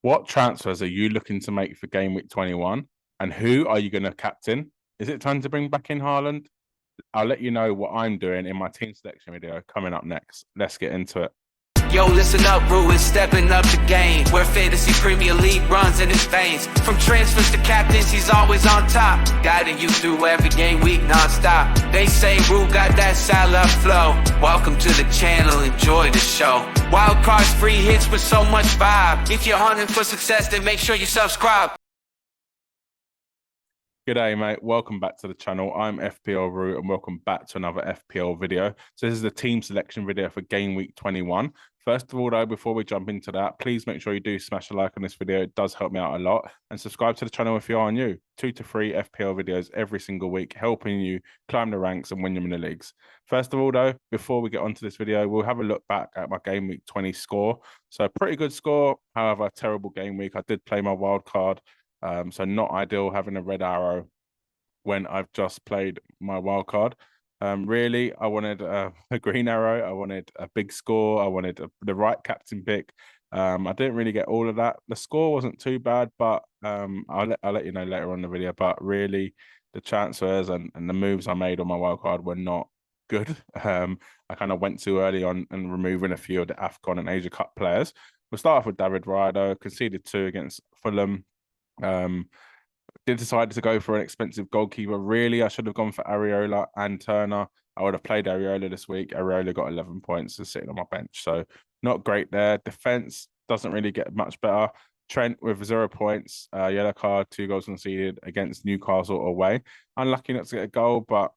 What transfers are you looking to make for game week 21? And who are you going to captain? Is it time to bring back in Haaland? I'll let you know what I'm doing in my team selection video coming up next. Let's get into it. Yo, listen up, Rue is stepping up the game. Where fantasy Premier League runs in his veins. From transfers to captains, he's always on top, guiding you through every game week non-stop. They say Rue got that Salah flow. Welcome to the channel, enjoy the show. Wild cards, free hits with so much vibe. If you're hunting for success, then make sure you subscribe. G'day, mate. Welcome back to the channel. I'm FPL Root and welcome back to another FPL video. So this is the team selection video for game week 21. First of all, though, before we jump into that, please make sure you do smash a like on this video. It does help me out a lot. And subscribe to the channel if you are new. 2 to 3 FPL videos every single week, helping you climb the ranks and win your mini leagues. First of all, though, before we get onto this video, we'll have a look back at my game week 20 score. So a pretty good score, however, a terrible game week. I did play my wild card. So not ideal having a red arrow when I've just played my wild card. Really, I wanted a green arrow. I wanted a big score. I wanted the right captain pick. I didn't really get all of that. The score wasn't too bad, but I'll let you know later on in the video. But really, the transfers and the moves I made on my wild card were not good. I kind of went too early on and removing a few of the AFCON and Asia Cup players. We'll start off with David Raya, conceded 2 against Fulham. Did decide to go for an expensive goalkeeper. Really, I should have gone for Areola and Turner. I would have played Areola this week. Areola got 11 points and sitting on my bench. So not great there. Defense doesn't really get much better. Trent with 0 points, yellow card, 2 goals conceded against Newcastle away. Unlucky not to get a goal, but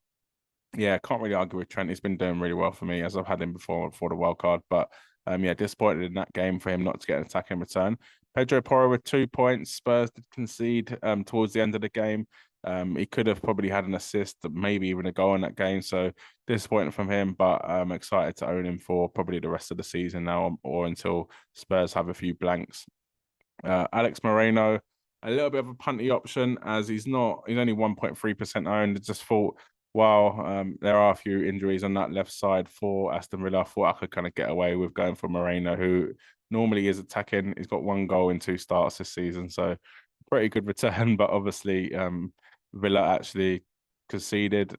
yeah, can't really argue with Trent. He's been doing really well for me as I've had him before for the wild card. But yeah, disappointed in that game for him not to get an attack in return. Pedro Porro with 2 points. Spurs did concede towards the end of the game. He could have probably had an assist, maybe even a goal in that game. So disappointing from him, but I'm excited to own him for probably the rest of the season now or until Spurs have a few blanks. Alex Moreno, a little bit of a punty option as he's only 1.3% owned. I just thought, wow, there are a few injuries on that left side for Aston Villa. I thought I could kind of get away with going for Moreno, who normally is attacking. He's got 1 goal in 2 starts this season, so pretty good return. But obviously, Villa actually conceded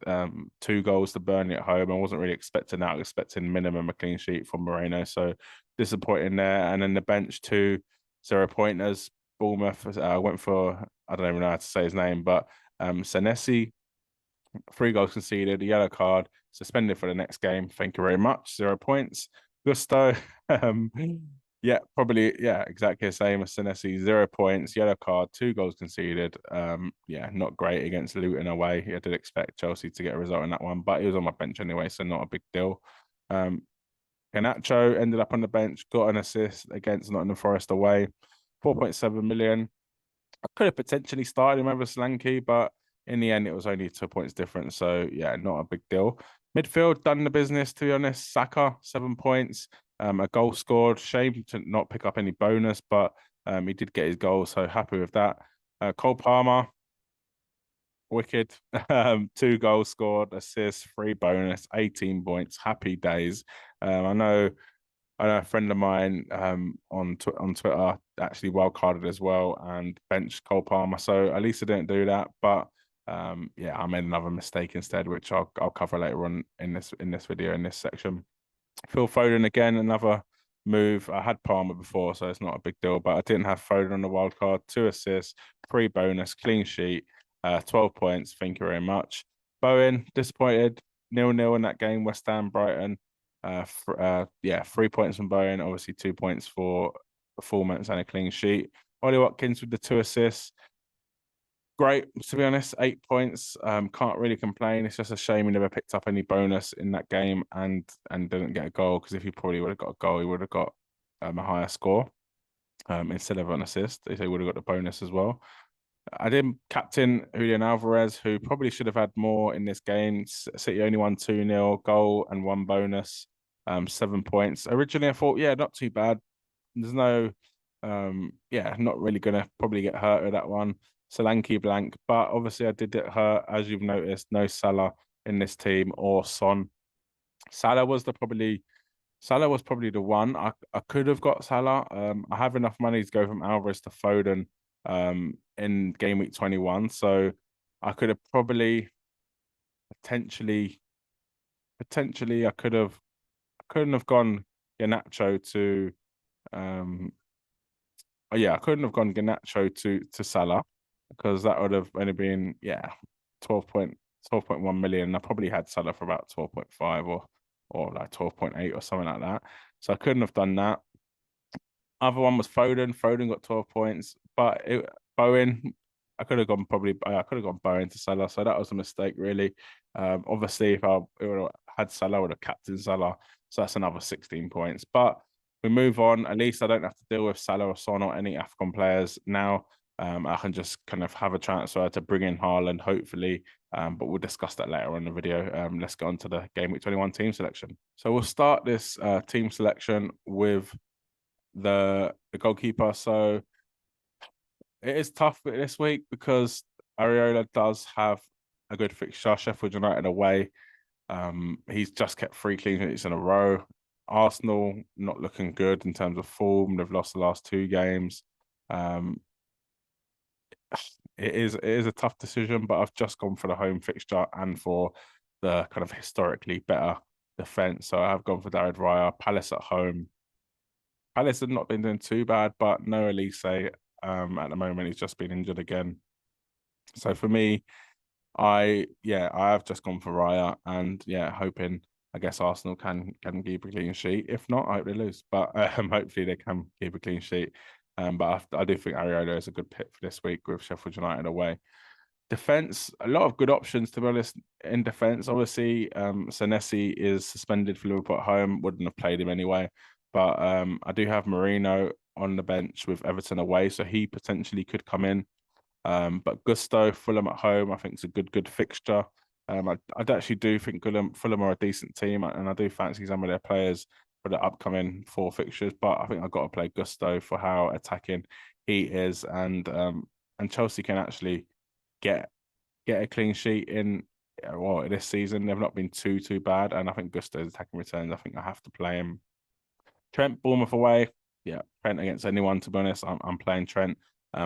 2 goals to Burnley at home. I wasn't really expecting that. I was expecting minimum a clean sheet from Moreno, so disappointing there. And then the bench 2 0-pointers. Bournemouth went for, I don't even know how to say his name, but Senesi, 3 goals conceded, a yellow card, suspended for the next game. Thank you very much. 0 points. Gusto, yeah, probably, yeah, exactly the same as Senesi. 0 points, yellow card, 2 goals conceded. Yeah, not great against Luton away. I did expect Chelsea to get a result in that one, but he was on my bench anyway, so not a big deal. Garnacho ended up on the bench, got an assist against Nottingham Forest away. 4.7 million. I could have potentially started him over Solanke, but in the end, it was only 2 points difference. So, yeah, not a big deal. Midfield, done the business, to be honest. Saka, 7 points. A goal scored. Shame to not pick up any bonus, but he did get his goal, so happy with that. Cole Palmer, wicked. 2 goals scored, assists, 3 bonus, 18 points. Happy days. I know a friend of mine on Twitter actually wildcarded as well and benched Cole Palmer. So at least I didn't do that. But yeah, I made another mistake instead, which I'll cover later on in this video in this section. Phil Foden again, another move. I had Palmer before, so it's not a big deal. But I didn't have Foden on the wild card. 2 assists, 3 bonus, clean sheet, 12 points. Thank you very much. Bowen disappointed, 0-0 in that game. West Ham, Brighton. Yeah, 3 points from Bowen, obviously 2 points for performance and a clean sheet. Ollie Watkins with the 2 assists. Great, to be honest, 8 points. Can't really complain. It's just a shame he never picked up any bonus in that game and didn't get a goal, because if he probably would have got a goal, he would have got a higher score instead of an assist. He would have got the bonus as well. I did captain Julian Alvarez, who probably should have had more in this game. City only won 2-0, goal and 1 bonus, 7 points. Originally, I thought, yeah, not too bad. There's no, yeah, not really going to probably get hurt with that one. Solanke blank, but obviously I did get hurt, as you've noticed. No Salah in this team or Son. Salah was probably Salah was probably the one. I could have got Salah. I have enough money to go from Alvarez to Foden in game week 21. So I could have probably potentially I couldn't have gone Garnacho to yeah, I couldn't have gone Garnacho to Salah because that would have only been 12.1 million. I probably had Salah for about 12.5 or like 12.8 or something like that. So I couldn't have done that. Other one was Foden. Foden got 12 points, but Bowen, I could have gone Bowen to Salah, so that was a mistake, really. Obviously, if I would have had Salah, I would have captained Salah, so that's another 16 points. But we move on. At least I don't have to deal with Salah or Son or any AFCON players now. I can just kind of have a transfer to bring in Haaland, hopefully. But we'll discuss that later on in the video. Let's go on to the Game Week 21 team selection. So we'll start this team selection with the goalkeeper. So it is tough this week because Areola does have a good fixture. Sheffield United away. He's just kept 3 clean sheets in a row. Arsenal not looking good in terms of form. They've lost the last 2 games. It is a tough decision, but I've just gone for the home fixture and for the kind of historically better defense. So I've gone for David Raya. Palace at home. Palace have not been doing too bad, but no Elise at the moment. He's just been injured again. So for me, I have just gone for Raya and hoping I guess Arsenal can keep a clean sheet. If not, I hope they lose. But hopefully they can keep a clean sheet. But I do think Areola is a good pick for this week with Sheffield United away. Defense, a lot of good options to be honest in defense. Obviously, Senesi is suspended for Liverpool at home. Wouldn't have played him anyway. But I do have Marino on the bench with Everton away, so he potentially could come in. But Gusto, Fulham at home, I think it's a good fixture. I actually do think Fulham are a decent team, and I do fancy some of their players for the upcoming 4 fixtures. But I think I've got to play Gusto for how attacking he is, and Chelsea can actually get a clean sheet in this season. They've not been too bad, and I think Gusto's attacking returns. I think I have to play him. Trent, Bournemouth away. Yeah, Trent against anyone, to be honest. I'm playing Trent.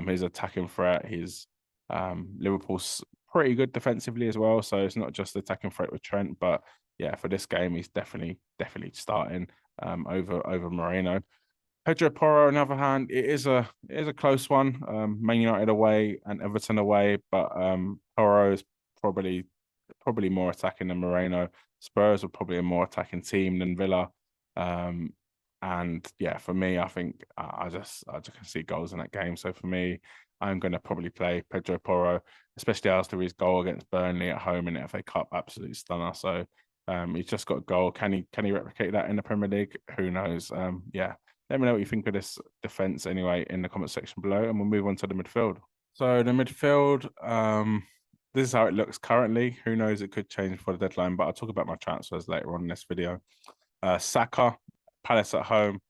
His attacking threat. His Liverpool's pretty good defensively as well. So it's not just attacking threat with Trent, but yeah, for this game, he's definitely starting over Moreno. Pedro Porro, on the other hand, it is a close one. Man United away and Everton away, but Porro is probably more attacking than Moreno. Spurs are probably a more attacking team than Villa. And yeah, for me, I think I just can see goals in that game. So for me, I'm going to probably play Pedro Porro, especially after his goal against Burnley at home in the FA Cup. Absolute stunner. So he's just got a goal. Can he replicate that in the Premier League? Who knows? Yeah. Let me know what you think of this defense anyway in the comment section below, and we'll move on to the midfield. So the midfield, this is how it looks currently. Who knows? It could change for the deadline, but I'll talk about my transfers later on in this video. Saka, Palace at home.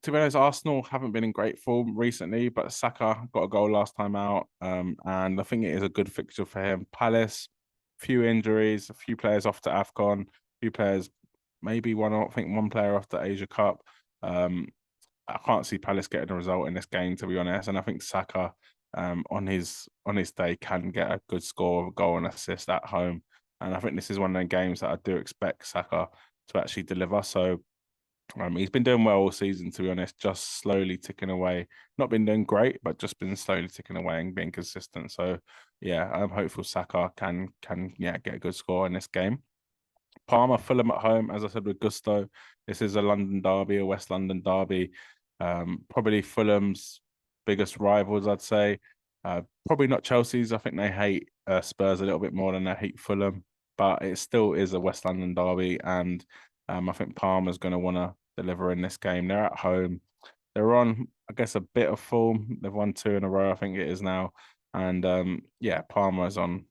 To be honest, Arsenal haven't been in great form recently, but Saka got a goal last time out, and I think it is a good fixture for him. Palace, few injuries, a few players off to AFCON, a few players, maybe one player off to Asia Cup. I can't see Palace getting a result in this game, to be honest. And I think Saka, on his day, can get a good score of a goal and assist at home. And I think this is one of the games that I do expect Saka to actually deliver. So he's been doing well all season, to be honest, just slowly ticking away. Not been doing great, but just been slowly ticking away and being consistent. So yeah, I'm hopeful Saka can get a good score in this game. Palmer, Fulham at home, as I said with Gusto. This is a London derby, a West London derby. Probably Fulham's biggest rivals, I'd say. Probably not Chelsea's. I think they hate Spurs a little bit more than they hate Fulham, but it still is a West London derby, and I think Palmer's going to want to deliver in this game. They're at home. They're on, I guess, a bit of form. They've won 2 in a row, I think it is now, and yeah, Palmer's on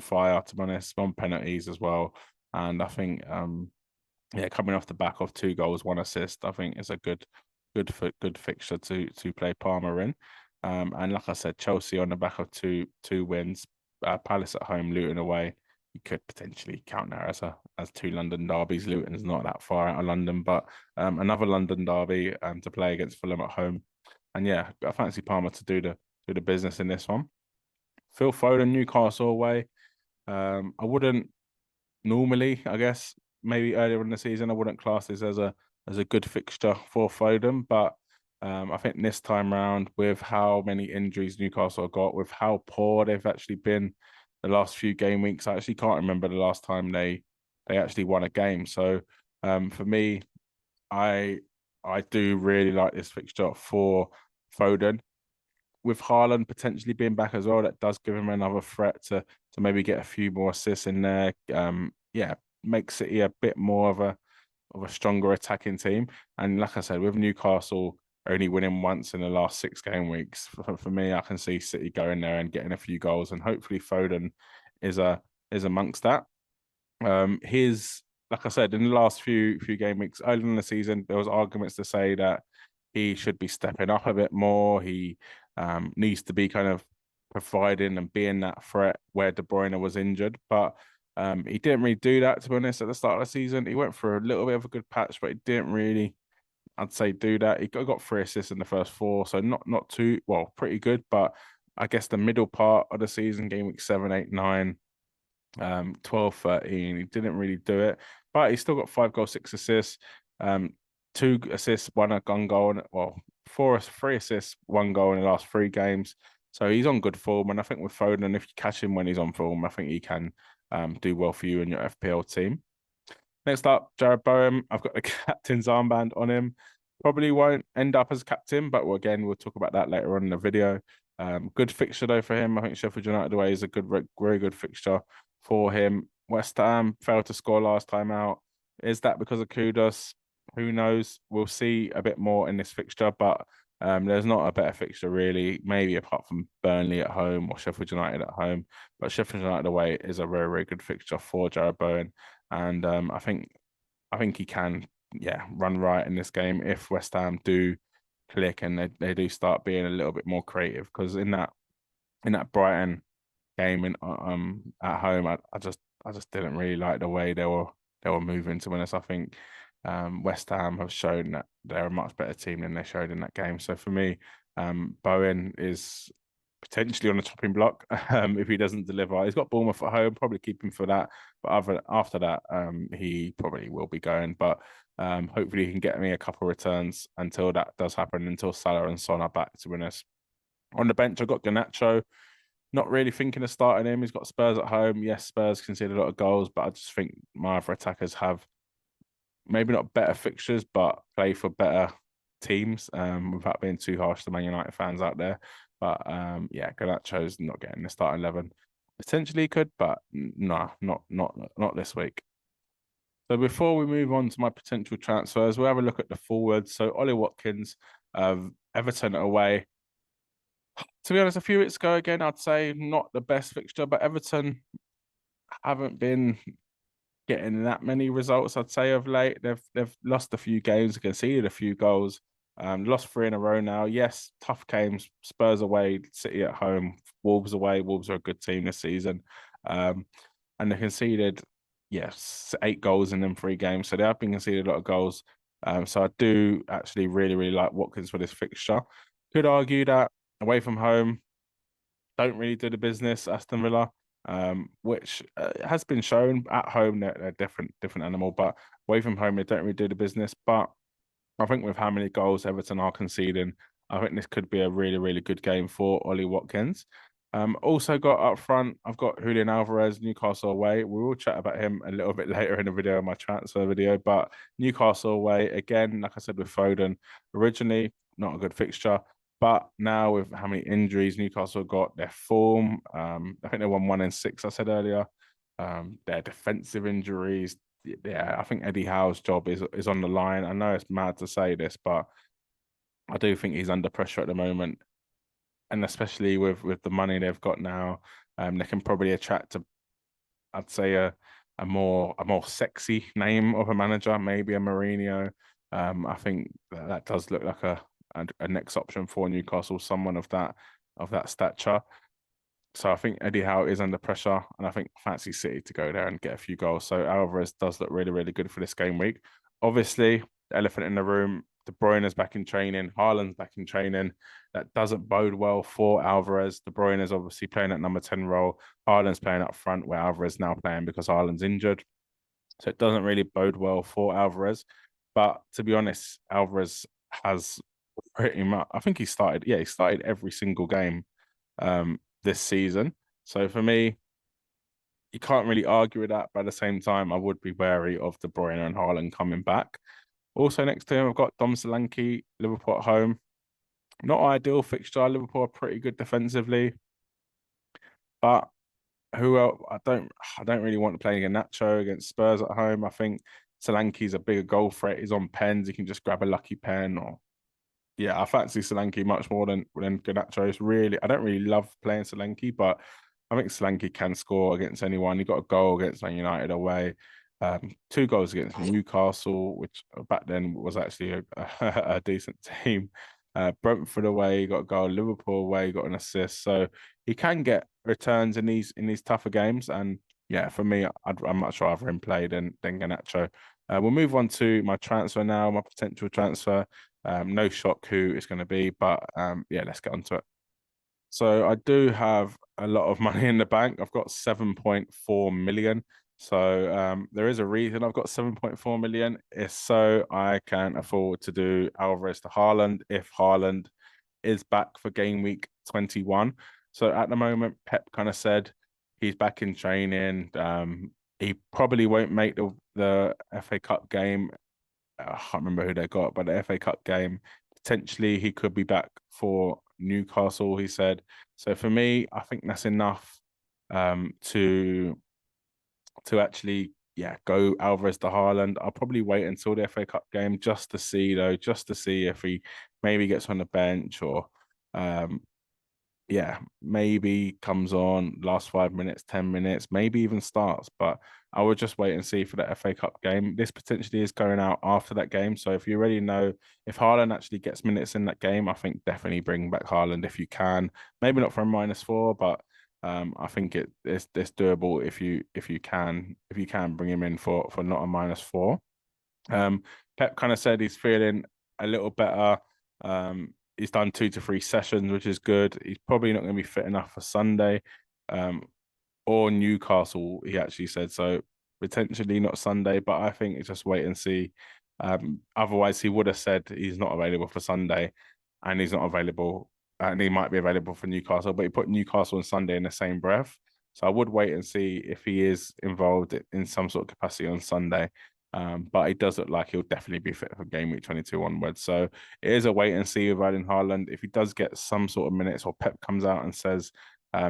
fire, to be honest. 1 penalties as well. And I think, coming off the back of 2 goals, 1 assist, I think is a good fixture to play Palmer in. And like I said, Chelsea on the back of two wins, Palace at home, Luton away. you could potentially count that as two London derbies. Luton's not that far out of London, but another London derby to play against Fulham at home. And yeah, I fancy Palmer to do the business in this one. Phil Foden, Newcastle away. I wouldn't normally, I guess, maybe earlier in the season, I wouldn't class this as a good fixture for Foden, but I think this time round, with how many injuries Newcastle have got, with how poor they've actually been the last few game weeks, I actually can't remember the last time they actually won a game. So for me, I do really like this fixture for Foden. With Haaland potentially being back as well, that does give him another threat to maybe get a few more assists in there. Yeah, makes City a bit more of a stronger attacking team. And like I said, with Newcastle only winning once in the last 6 game weeks, for me, I can see City going there and getting a few goals, and hopefully Foden is amongst that. His Like I said, in the last few game weeks, early in the season, there was arguments to say that he should be stepping up a bit more. He needs to be kind of providing and being that threat where De Bruyne was injured, but he didn't really do that, to be honest, at the start of the season. He went for a little bit of a good patch, but he didn't really, I'd say, do that. He got 3 assists in the first 4, so not too well, pretty good. But I guess the middle part of the season, game week 7, 8, 9, 12, 13, he didn't really do it. But he still got 5 goals, 6 assists, 2 assists, 1 gun goal, and well, 3 assists, 1 goal in the last 3 games. So he's on good form, and I think with Foden, if you catch him when he's on form, I think he can do well for you in your FPL team. Next up, Jared Bowen. I've got the captain's armband on him. Probably won't end up as captain, but we'll talk about that later on in the video. Good fixture though for him. I think Sheffield United away is a very good fixture for him. West Ham failed to score last time out. Is that because of Kudus? Who knows? We'll see a bit more in this fixture, but there's not a better fixture really, maybe apart from Burnley at home or Sheffield United at home. But Sheffield United away is a very good fixture for Jared Bowen. And I think he can, run right in this game if West Ham do click and they do start being a little bit more creative. Because in that Brighton game at home, I just didn't really like the way they were moving. To be honest, I think West Ham have shown that they're a much better team than they showed in that game. So for me, Bowen is potentially on the chopping block if he doesn't deliver. He's got Bournemouth at home, probably keep him for that. But after that, he probably will be going. But hopefully he can get me a couple of returns until that does happen, until Salah and Son are back, to be honest. On the bench, I've got Garnacho. Not really thinking of starting him. He's got Spurs at home. Yes, Spurs concede a lot of goals, but I just think my other attackers have maybe not better fixtures, but play for better teams, without being too harsh to Man United fans out there. But Garnacho's not getting the starting 11. Potentially could, but no, not this week. So before we move on to my potential transfers, we'll have a look at the forwards. So Ollie Watkins, Everton away. To be honest, a few weeks ago, again, I'd say not the best fixture, but Everton haven't been getting that many results, I'd say, of late. They've lost a few games, conceded a few goals, lost 3 in a row now. Yes, tough games. Spurs away, City at home, Wolves away. Wolves are a good team this season. And they conceded, 8 goals in them 3 games. So they have been conceded a lot of goals. So I do actually really like Watkins for this fixture. Could argue that away from home, don't really do the business, Aston Villa. Which has been shown. At home they're a different animal, but away from home they don't really do the business. But I think with how many goals Everton are conceding, I think this could be a really good game for Ollie Watkins. Also got up front, I've got Julian Alvarez, Newcastle away. We will chat about him a little bit later in the video, my transfer video. But Newcastle away again, like I said with Foden, originally not a good fixture. But now with how many injuries Newcastle got, their form, I think they won 1 in 6, I said earlier. Their defensive injuries, I think Eddie Howe's job is on the line. I know it's mad to say this, but I do think he's under pressure at the moment. And especially with the money they've got now, they can probably attract I'd say a more sexy name of a manager, maybe a Mourinho. I think that does look like a next option for Newcastle, someone of that stature. So I think Eddie Howe is under pressure, and I think fancy City to go there and get a few goals. So Alvarez does look really, really good for this game week. Obviously, the elephant in the room, De Bruyne is back in training, Haaland's back in training. That doesn't bode well for Alvarez. De Bruyne is obviously playing at number 10 role. Haaland's playing up front where Alvarez is now playing because Haaland's injured. So it doesn't really bode well for Alvarez. But to be honest, Alvarez has pretty much, I think he started every single game this season. So for me, you can't really argue with that. But at the same time, I would be wary of De Bruyne and Haaland coming back. Also next to him, I've got Dom Solanke, Liverpool at home. Not ideal fixture. Liverpool are pretty good defensively, but who else? I don't really want to play against Nacho against Spurs at home. I think Solanke's a bigger goal threat. He's on pens. He can just grab a lucky pen or yeah, I fancy Solanke much more than Garnacho. It's really, I don't really love playing Solanke, but I think Solanke can score against anyone. He got a goal against Man United away, 2 goals against Newcastle, which back then was actually a decent team. Brentford away, he got a goal. Liverpool away, he got an assist. So he can get returns in these tougher games. And yeah, for me, I'd much rather him play than Garnacho. We'll move on to my transfer now, my potential transfer. No shock who it's going to be, but yeah, let's get on to it. So I do have a lot of money in the bank. I've got 7.4 million. So there is a reason I've got 7.4 million. It's so I can afford to do Alvarez to Haaland if Haaland is back for game week 21. So at the moment, Pep kind of said he's back in training. He probably won't make the FA Cup game. I can't remember who they got, but the FA Cup game, potentially he could be back for Newcastle, he said. So for me, I think that's enough to actually, yeah, go Alvarez to Haaland. I'll probably wait until the FA Cup game just to see, though, just to see if he maybe gets on the bench or yeah, maybe comes on last 5 minutes, 10 minutes, maybe even starts. But I would just wait and see for the FA Cup game. This potentially is going out after that game. So if you already know if Haaland actually gets minutes in that game, I think definitely bring back Haaland if you can. Maybe not for a -4, but I think it's doable if you can bring him in for not a -4. Pep kind of said he's feeling a little better. He's done 2 to 3 sessions, which is good. He's probably not going to be fit enough for Sunday or Newcastle, he actually said. So potentially not Sunday, but I think it's just wait and see. Otherwise, he would have said he's not available for Sunday and he's not available and he might be available for Newcastle, but he put Newcastle and Sunday in the same breath. So I would wait and see if he is involved in some sort of capacity on Sunday. But it does look like he'll definitely be fit for game week 22 onwards. So it is a wait and see with Erling Haaland. If he does get some sort of minutes or Pep comes out and says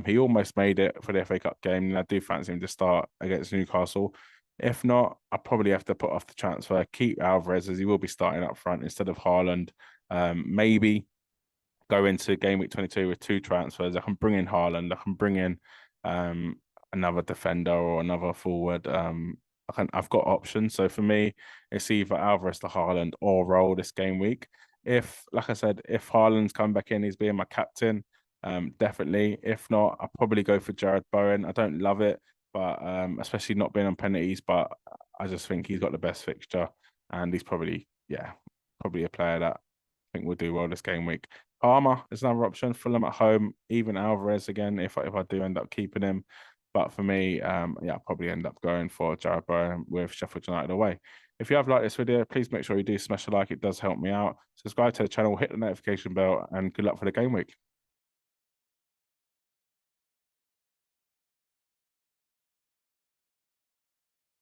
he almost made it for the FA Cup game, and I do fancy him to start against Newcastle. If not, I probably have to put off the transfer, keep Alvarez as he will be starting up front instead of Haaland. Maybe go into game week 22 with 2 transfers. I can bring in Haaland. I can bring in another defender or another forward. I've got options. So for me, it's either Alvarez to Haaland or roll this game week. If, like I said, if Haaland's come back in, he's being my captain. Definitely. If not, I'll probably go for Jared Bowen. I don't love it, but especially not being on penalties. But I just think he's got the best fixture, and he's probably a player that I think will do well this game week. Palmer is another option. Fulham at home. Even Alvarez again. If I do end up keeping him. But for me, I'll probably end up going for Jared Bowen with Sheffield United away. If you have liked this video, please make sure you do smash a like. It does help me out. Subscribe to the channel, hit the notification bell, and good luck for the game week.